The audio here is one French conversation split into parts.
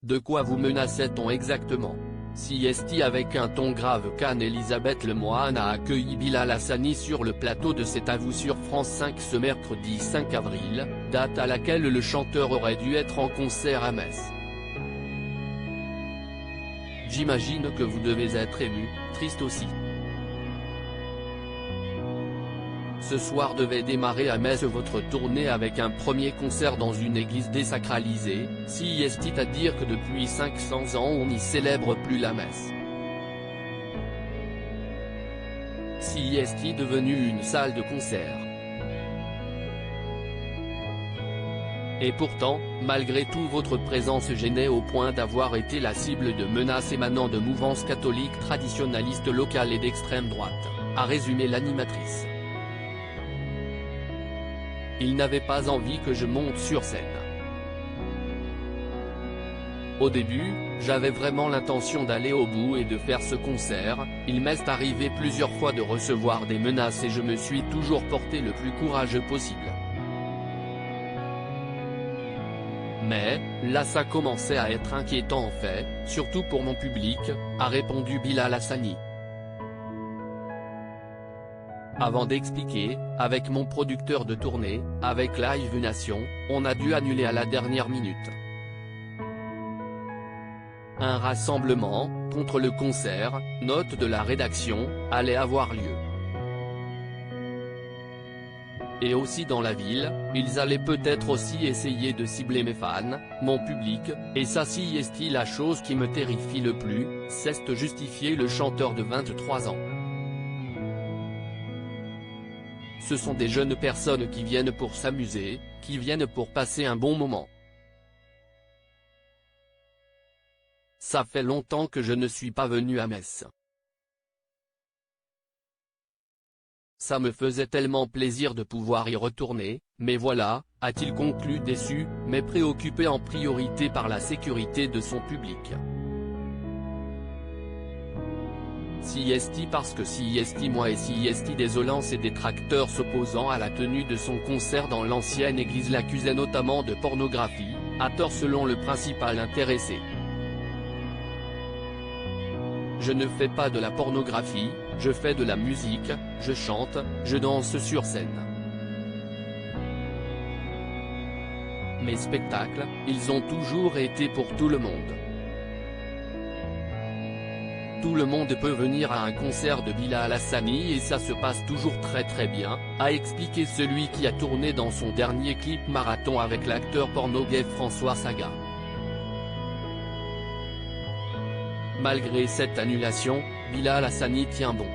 De quoi vous menaçait-on exactement? Si Esti avec un ton grave qu'Anne-Elisabeth Lemoine a accueilli Bilal Hassani sur le plateau de C'est à vous sur France 5 ce mercredi 5 avril, date à laquelle le chanteur aurait dû être en concert à Metz. J'imagine que vous devez être ému, triste aussi. Ce soir devait démarrer à Metz votre tournée avec un premier concert dans une église désacralisée, si est à dire que depuis 500 ans on n'y célèbre plus la messe. Si est devenu une salle de concert. Et pourtant, malgré tout votre présence gênait au point d'avoir été la cible de menaces émanant de mouvances catholiques traditionnalistes locales et d'extrême droite, a résumé l'animatrice. Il n'avait pas envie que je monte sur scène. Au début, j'avais vraiment l'intention d'aller au bout et de faire ce concert, il m'est arrivé plusieurs fois de recevoir des menaces et je me suis toujours porté le plus courageux possible. Mais, là ça commençait à être inquiétant en fait, surtout pour mon public, a répondu Bilal Hassani. Avant d'expliquer, avec mon producteur de tournée, avec Live Nation, on a dû annuler à la dernière minute. Un rassemblement, contre le concert, note de la rédaction, allait avoir lieu. Et aussi dans la ville, ils allaient peut-être aussi essayer de cibler mes fans, mon public, et ça si est la chose qui me terrifie le plus, c'est de justifier le chanteur de 23 ans. Ce sont des jeunes personnes qui viennent pour s'amuser, qui viennent pour passer un bon moment. Ça fait longtemps que je ne suis pas venu à Metz. Ça me faisait tellement plaisir de pouvoir y retourner, mais voilà, a-t-il conclu déçu, mais préoccupé en priorité par la sécurité de son public. Si est parce que si est moi et si est désolant ses détracteurs s'opposant à la tenue de son concert dans l'ancienne église l'accusaient notamment de pornographie, à tort selon le principal intéressé. Je ne fais pas de la pornographie, je fais de la musique, je chante, je danse sur scène. Mes spectacles, ils ont toujours été pour tout le monde. Tout le monde peut venir à un concert de Bilal Hassani et ça se passe toujours très bien, a expliqué celui qui a tourné dans son dernier clip marathon avec l'acteur porno gay François Saga. Malgré cette annulation, Bilal Hassani tient bon.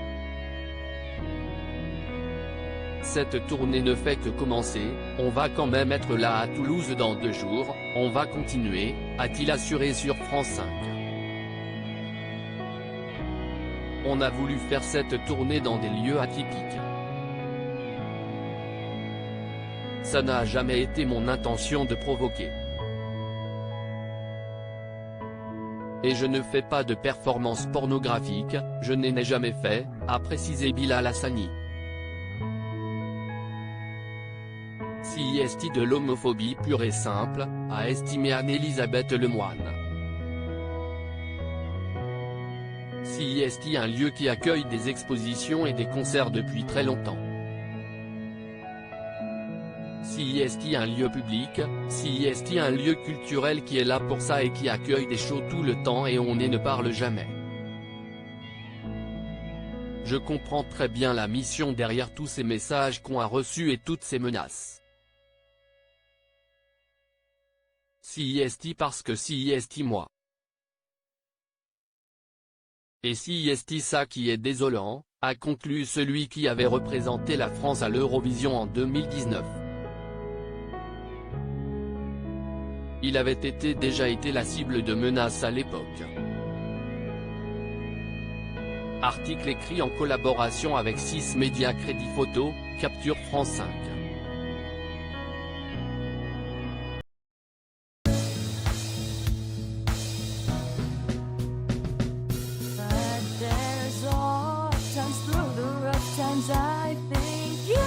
Cette tournée ne fait que commencer, on va quand même être là à Toulouse dans 2 jours, on va continuer, a-t-il assuré sur France 5. On a voulu faire cette tournée dans des lieux atypiques. Ça n'a jamais été mon intention de provoquer. Et je ne fais pas de performance pornographique, je n'en ai jamais fait, a précisé Bilal Hassani. Si est de l'homophobie pure et simple, a estimé Anne-Elisabeth Lemoine. Si est un lieu qui accueille des expositions et des concerts depuis très longtemps. Si est un lieu public, si est un lieu culturel qui est là pour ça et qui accueille des shows tout le temps et on ne parle jamais. Je comprends très bien la mission derrière tous ces messages qu'on a reçus et toutes ces menaces. Si est parce que si est moi. Et si est ça qui est désolant, a conclu celui qui avait représenté la France à l'Eurovision en 2019. Il avait déjà été la cible de menaces à l'époque. Article écrit en collaboration avec 6 médias Crédit Photo, Capture France 5. I think you